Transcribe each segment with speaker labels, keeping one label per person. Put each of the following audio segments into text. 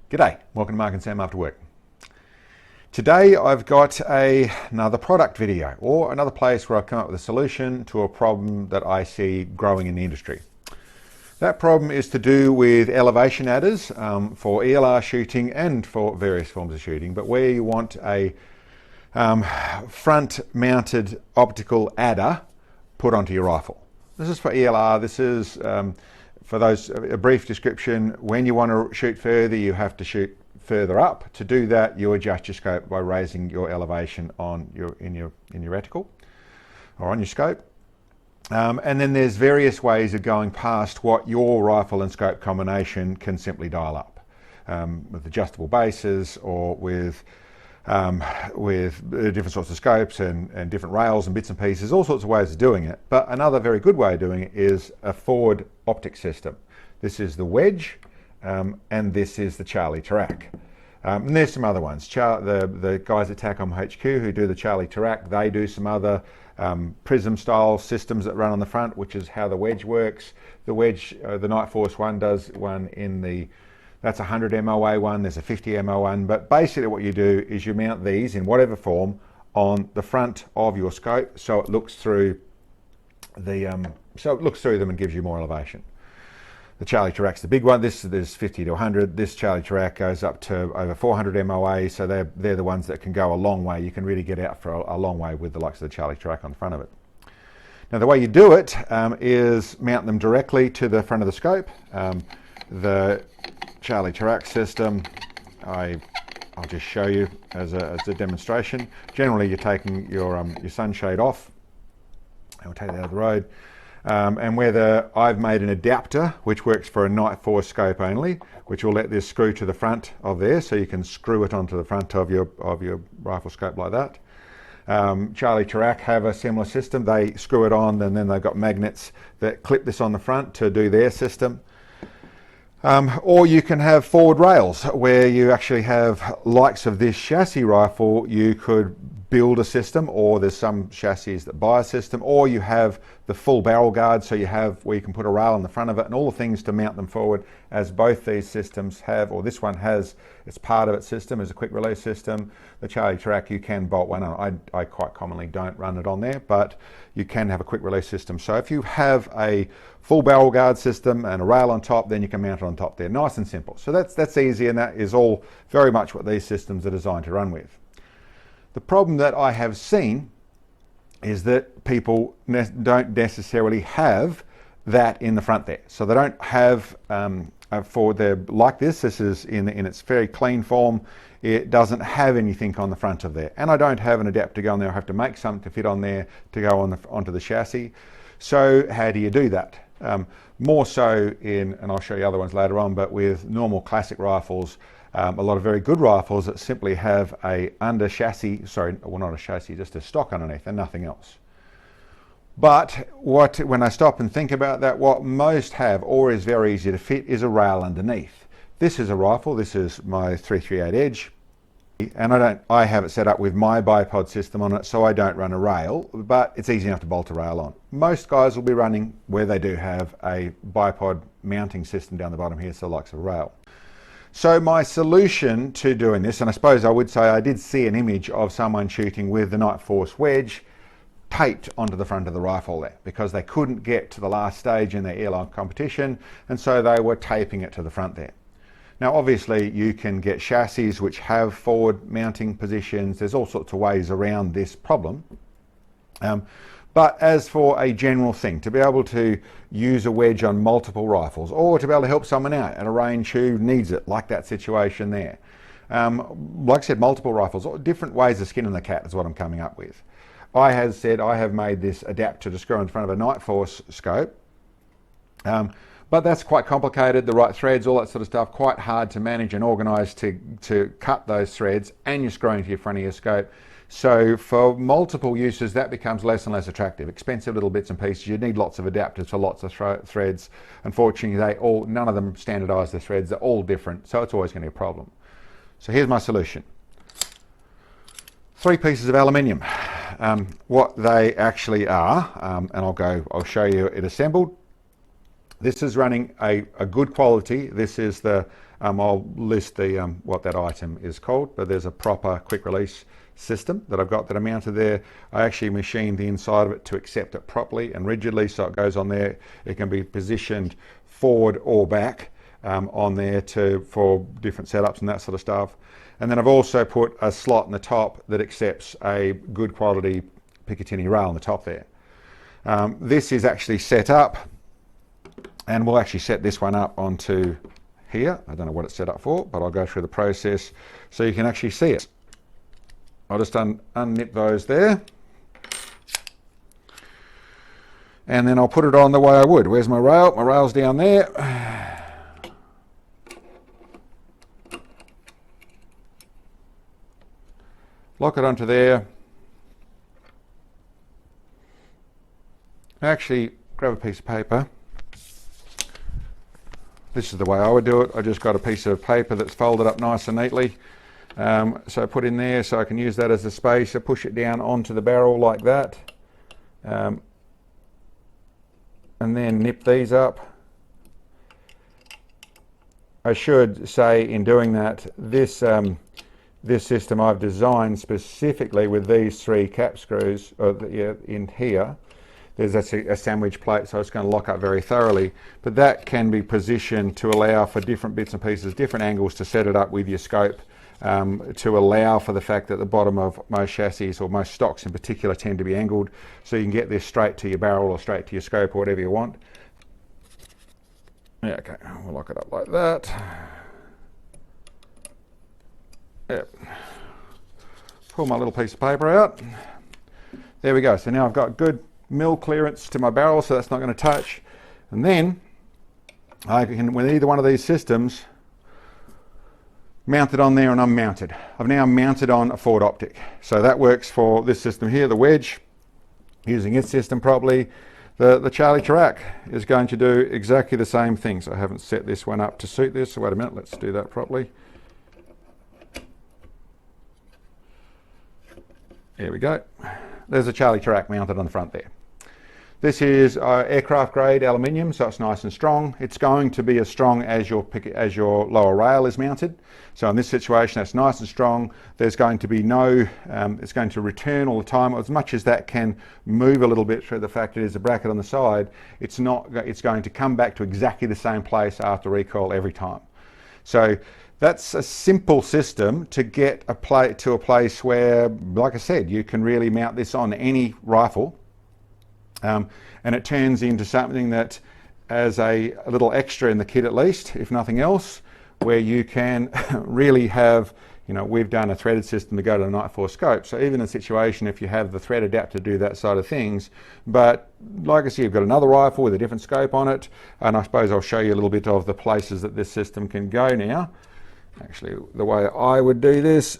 Speaker 1: G'day, welcome to Mark and Sam After Work. Today I've got another product video, or another place where I've come up with a solution to a problem that I see growing in the industry. That problem is to do with elevation adders for ELR shooting and for various forms of shooting, but where you want a front mounted optical adder put onto your rifle. This is for ELR, this is for those, a brief description. When you want to shoot further, you have to shoot further up. To do that, you adjust your scope by raising your elevation on in your reticle or on your scope. And then there's various ways of going past what your rifle and scope combination can simply dial up, with adjustable bases or with different sorts of scopes and different rails and bits and pieces, all sorts of ways of doing it. But another very good way of doing it is a forward optic system. This is the wedge, and this is the Charlie Tarak. And there's some other ones. The guys at TACOM HQ who do the Charlie Tarak, they do some other prism style systems that run on the front, which is how the wedge works. The wedge, the Night Force one does one in the, that's a 100 MOA one, there's a 50 MOA one, but basically what you do is you mount these in whatever form on the front of your scope, so it looks through them and gives you more elevation. The Charlie Tarak's the big one. This is 50 to 100. This Charlie Tarak goes up to over 400 MOA, so they're the ones that can go a long way. You can really get out for a long way with the likes of the Charlie Tarak on the front of it. Now the way you do it is mount them directly to the front of the scope. The Charlie Tarak system, I'll just show you as a demonstration. Generally, you're taking your sunshade off. I'll take that out of the road. And I've made an adapter which works for a Night Force scope only, which will let this screw to the front of there, so you can screw it onto the front of your rifle scope like that. Charlie Tarak have a similar system. They screw it on, and then they've got magnets that clip this on the front to do their system. Or you can have forward rails where you actually have likes of this chassis rifle. You could build a system, or there's some chassis that buy a system, or you have the full barrel guard, so you have where you can put a rail on the front of it and all the things to mount them forward, as both these systems have, or this one has, it's part of its system as a quick release system. The Charlie Tarak, you can bolt one on. I quite commonly don't run it on there, but you can have a quick release system. So if you have a full barrel guard system and a rail on top, then you can mount it on top there. Nice and simple. So that's easy, and that is all very much what these systems are designed to run with. The problem that I have seen is that people don't necessarily have that in the front there. So they don't have, like this is in its very clean form, it doesn't have anything on the front of there. And I don't have an adapter to go on there. I have to make something to fit on there to go onto the chassis. So how do you do that? More so and I'll show you other ones later on, but with normal classic rifles, a lot of very good rifles that simply have not a chassis, just a stock underneath and nothing else. But when I stop and think about that, what most have, or is very easy to fit, is a rail underneath. This is a rifle, this is my 338 Edge, and I have it set up with my bipod system on it, so I don't run a rail, but it's easy enough to bolt a rail on. Most guys will be running where they do have a bipod mounting system down the bottom here, so likes a rail. So my solution to doing this, and I suppose I would say I did see an image of someone shooting with the Night Force wedge taped onto the front of the rifle there, because they couldn't get to the last stage in their airline competition, and so they were taping it to the front there. Now obviously you can get chassis which have forward mounting positions. There's all sorts of ways around this problem. But as for a general thing, to be able to use a wedge on multiple rifles, or to be able to help someone out at a range who needs it, like that situation there. Like I said, multiple rifles, different ways of skinning the cat is what I'm coming up with. I have made this adapter to screw in front of a Night Force scope. But that's quite complicated, the right threads, all that sort of stuff, quite hard to manage and organise to cut those threads, and you're screwing to your front of your scope. So for multiple uses, that becomes less and less attractive. Expensive little bits and pieces. You need lots of adapters for lots of threads. Unfortunately, none of them standardise the threads. They're all different, so it's always going to be a problem. So here's my solution. 3 pieces of aluminium. What they actually are, and I'll show you it assembled. This is running a good quality. This is the I'll list the what that item is called, but there's a proper quick release system that I've got that are mounted there. I actually machined the inside of it to accept it properly and rigidly, so it goes on there. It can be positioned forward or back on there for different setups and that sort of stuff. And then I've also put a slot in the top that accepts a good quality Picatinny rail on the top there. This is actually set up, and we'll actually set this one up onto here. I don't know what it's set up for, but I'll go through the process so you can actually see it. I'll just unnip those there, and then I'll put it on the way I would. Where's my rail? My rail's down there. Lock it onto there. Actually, grab a piece of paper. This is the way I would do it. I just got a piece of paper that's folded up nice and neatly. So I put in there so I can use that as a space. I push it down onto the barrel like that. And then nip these up. I should say in doing that, this system I've designed specifically with these 3 cap screws in here. There's a sandwich plate, so it's going to lock up very thoroughly, but that can be positioned to allow for different bits and pieces, different angles to set it up with your scope, to allow for the fact that the bottom of most chassis, or most stocks in particular, tend to be angled, so you can get this straight to your barrel or straight to your scope or whatever you want. Yeah, okay, we'll lock it up like that. Yep. Pull my little piece of paper out. There we go. So now I've got good mill clearance to my barrel, so that's not going to touch. And then I can, with either one of these systems, mount it on there and unmounted. I've now mounted on a Ford Optic. So that works for this system here, the wedge, using its system properly. The Charlie Chirac is going to do exactly the same thing. So I haven't set this one up to suit this. So wait a minute, let's do that properly. There we go. There's a Charlie Chirac mounted on the front there. This is aircraft grade aluminium, so it's nice and strong. It's going to be as strong as your lower rail is mounted. So in this situation, that's nice and strong. There's going to be no, it's going to return all the time. As much as that can move a little bit through the fact it is a bracket on the side, it's going to come back to exactly the same place after recoil every time. So that's a simple system to get to a place where, like I said, you can really mount this on any rifle. And it turns into something that, as a little extra in the kit at least, if nothing else, where you can really have, we've done a threaded system to go to the Night 4 scope. So even in a situation, if you have the thread adapter to do that side of things, but like I said, you've got another rifle with a different scope on it, and I suppose I'll show you a little bit of the places that this system can go now. Actually, the way I would do this,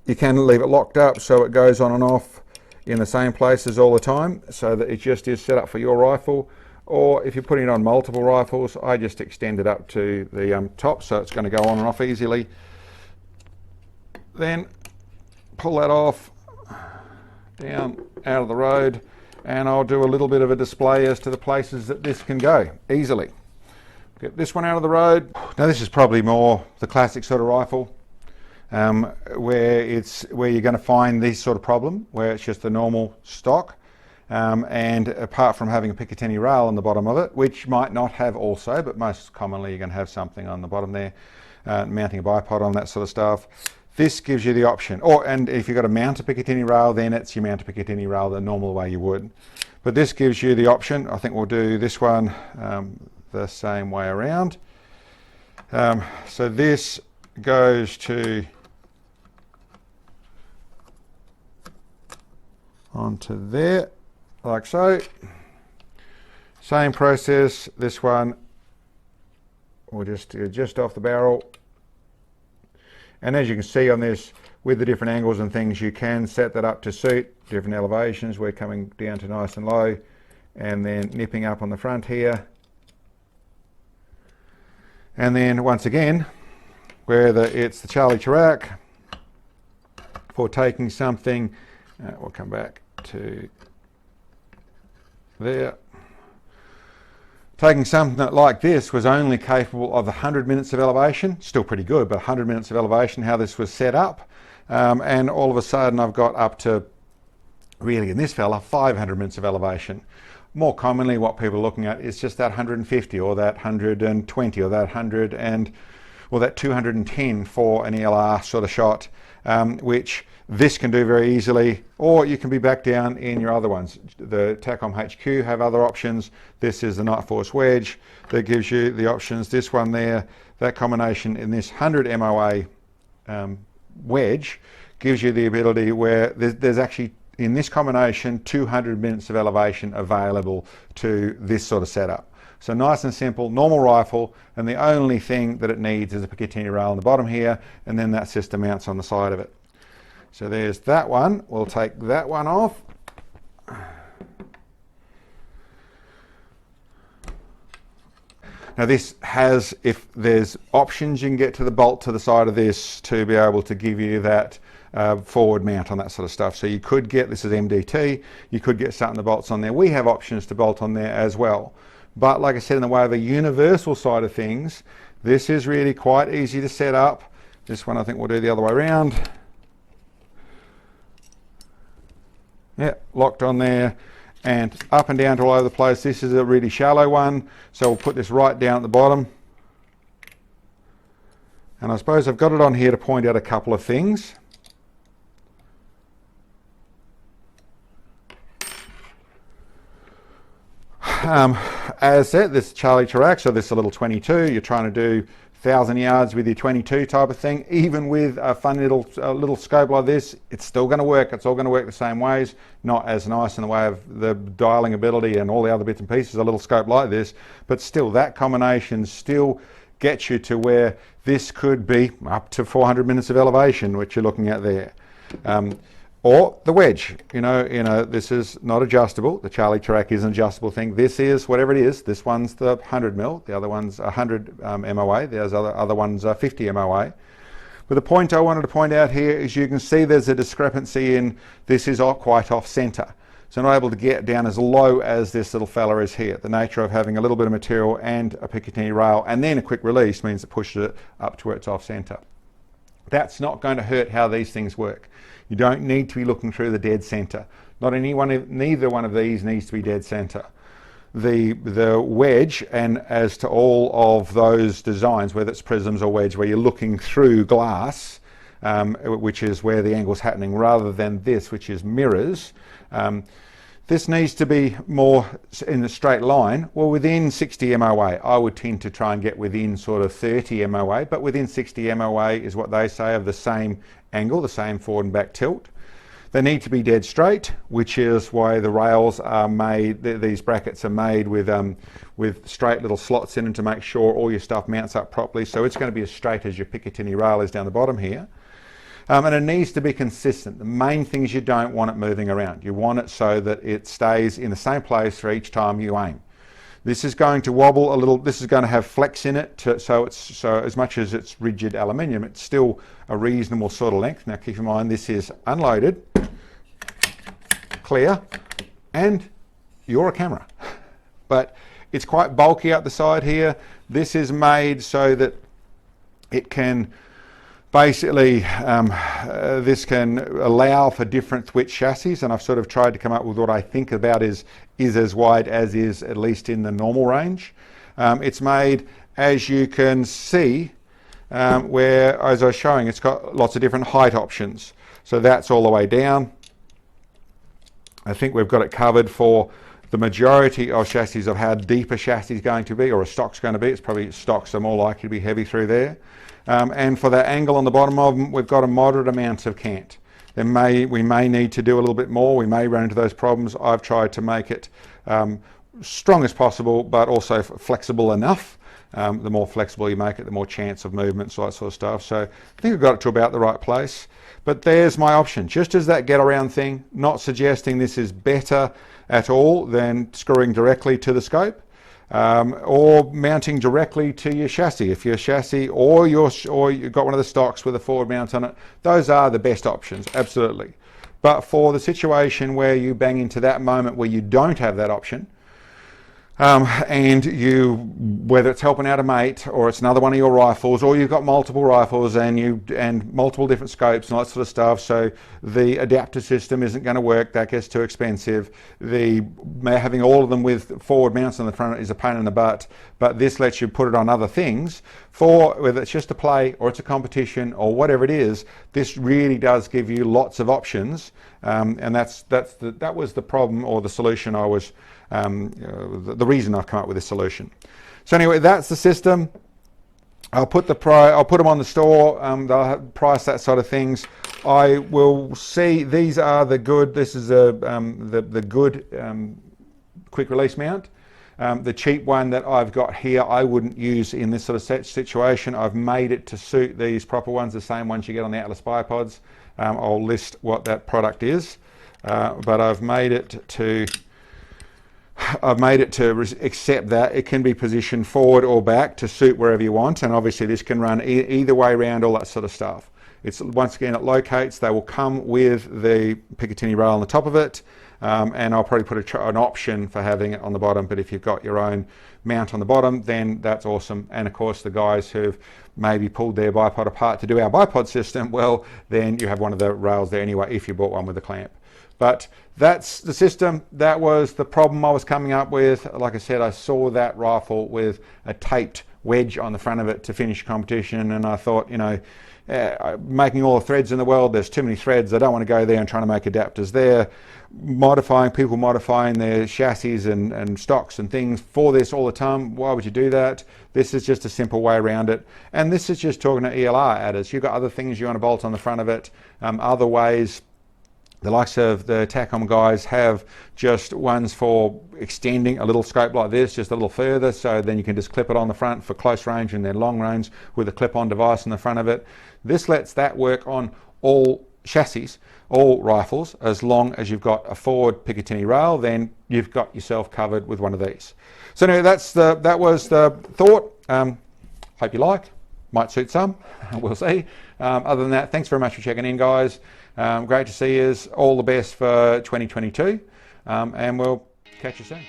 Speaker 1: you can leave it locked up so it goes on and off in the same places all the time, so that it just is set up for your rifle. Or if you're putting it on multiple rifles, I just extend it up to the top, so it's going to go on and off easily. Then pull that off, down out of the road, and I'll do a little bit of a display as to the places that this can go easily. Get this one out of the road. Now this is probably more the classic sort of rifle, where you're going to find this sort of problem, where it's just the normal stock, and apart from having a Picatinny rail on the bottom of it, which might not have also, but most commonly you're going to have something on the bottom there, mounting a bipod on, that sort of stuff. This gives you the option, and if you've got to mount a Picatinny rail, then it's you mount a Picatinny rail the normal way you would. But this gives you the option. I think we'll do this one the same way around. So this goes to onto there, like so. Same process. This one will just off the barrel. And as you can see on this, with the different angles and things, you can set that up to suit different elevations. We're coming down to nice and low, and then nipping up on the front here. And then once again, it's the Charlie Chirac for taking something, we'll come back to there. taking something like this was only capable of 100 minutes of elevation, still pretty good, but 100 minutes of elevation, how this was set up, and all of a sudden I've got up to, really in this fella, 500 minutes of elevation. More commonly what people are looking at is just that 150 or that 120 or that 100 or that 210 for an ELR sort of shot, which this can do very easily, or you can be back down in your other ones. The TACOM HQ have other options. This is the Night Force wedge that gives you the options. This one there, that combination in this 100 MOA wedge gives you the ability where there's actually, in this combination, 200 minutes of elevation available to this sort of setup. So nice and simple, normal rifle, and the only thing that it needs is a Picatinny rail on the bottom here, and then that system mounts on the side of it. So there's that one. We'll take that one off. Now this has, if there's options, you can get to the bolt to the side of this to be able to give you that forward mount on that sort of stuff. So you could get, this is MDT, you could get something the bolts on there. We have options to bolt on there as well. But like I said, in the way of a universal side of things, this is really quite easy to set up. This one I think we'll do the other way around. Yeah, locked on there and up and down to all over the place. This is a really shallow one, so we'll put this right down at the bottom. And I suppose I've got it on here to point out a couple of things. As said, this Charlie Chirac, so this is a little 22. You're trying to do 1,000 yards with your 22 type of thing. Even with a fun little scope like this, it's still going to work. It's all going to work the same ways. Not as nice in the way of the dialing ability and all the other bits and pieces, a little scope like this, but still that combination still gets you to where this could be up to 400 minutes of elevation, which you're looking at there. Or the wedge, you know, this is not adjustable. The Charlie Chirac is an adjustable thing. This is whatever it is. This one's the 100 mil. The other one's 100 MOA. There's other ones 50 MOA. But the point I wanted to point out here is you can see there's a discrepancy in this is quite off center. So not able to get down as low as this little fella is here. The nature of having a little bit of material and a Picatinny rail and then a quick release means it pushes it up to where it's off center. That's not going to hurt how these things work. You don't need to be looking through the dead center. Neither one of these needs to be dead center. The wedge, and as to all of those designs, whether it's prisms or wedge, where you're looking through glass, which is where the angle's happening, rather than this, which is mirrors, this needs to be more in the straight line. Well, within 60 MOA, I would tend to try and get within sort of 30 MOA, but within 60 MOA is what they say of the same angle, the same forward and back tilt. They need to be dead straight, which is why the rails are made, these brackets are made with straight little slots in them to make sure all your stuff mounts up properly. So it's going to be as straight as your Picatinny rail is down the bottom here. And it needs to be consistent. The main thing is you don't want it moving around. You want it so that it stays in the same place for each time you aim. This is going to wobble a little. This is going to have flex in it, so as much as it's rigid aluminium, it's still a reasonable sort of length. Now keep in mind this is unloaded, clear, and you're a camera. But it's quite bulky up the side here. This is made so that it can basically, this can allow for different width chassis, and I've sort of tried to come up with what I think about is as wide as is, at least in the normal range. It's made, as you can see, where, as I was showing, it's got lots of different height options. So that's all the way down. I think we've got it covered for the majority of chassis of how deep a chassis is going to be, or a stock's going to be. It's probably stocks are more likely to be heavy through there. And for that angle on the bottom of them, we've got a moderate amount of cant. We may need to do a little bit more. We may run into those problems. I've tried to make it strong as possible, but also flexible enough. The more flexible you make it, the more chance of movement, so that sort of stuff. So I think we've got it to about the right place. But there's my option. Just as that get around thing, not suggesting this is better at all than screwing directly to the scope. Or mounting directly to your chassis. If your chassis or you've got one of the stocks with a forward mount on it, those are the best options, absolutely. But for the situation where you bang into that moment where you don't have that option, And you, whether it's helping out a mate or it's another one of your rifles, or you've got multiple rifles and multiple different scopes and all that sort of stuff, so the adapter system isn't going to work. That gets too expensive. Having all of them with forward mounts on the front is a pain in the butt, but this lets you put it on other things. For whether it's just a play or it's a competition or whatever it is, this really does give you lots of options, and that was the problem or the solution I was. The reason I've come up with this solution. So anyway, that's the system. I'll put them on the store. They'll have price, that sort of things. I will see. These are the good. This is the good quick release mount. The cheap one that I've got here, I wouldn't use in this sort of situation. I've made it to suit these proper ones, the same ones you get on the Atlas bipods. I'll list what that product is, but I've made it to accept that it can be positioned forward or back to suit wherever you want, and obviously this can run either way around, all that sort of stuff. It's once again, it locates. They will come with the Picatinny rail on the top of it, and I'll probably put an option for having it on the bottom, but if you've got your own mount on the bottom, then that's awesome. And of course, the guys who've maybe pulled their bipod apart to do our bipod system, well, then you have one of the rails there anyway if you bought one with a clamp. But that's the system. That was the problem I was coming up with. Like I said, I saw that rifle with a taped wedge on the front of it to finish competition, and I thought, making all the threads in the world, there's too many threads. I don't want to go there and trying to make adapters there. People modifying their chassis and stocks and things for this all the time. Why would you do that? This is just a simple way around it. And this is just talking to ELR adders. You've got other things you want to bolt on the front of it, other ways. The likes of the TACOM guys have just ones for extending a little scope like this, just a little further, so then you can just clip it on the front for close range and then long range with a clip-on device in the front of it. This lets that work on all chassis, all rifles, as long as you've got a forward Picatinny rail, then you've got yourself covered with one of these. So anyway, that was the thought. Hope you like. Might suit some. We'll see. Other than that, thanks very much for checking in, guys. Great to see you. All the best for 2022, and we'll catch you soon.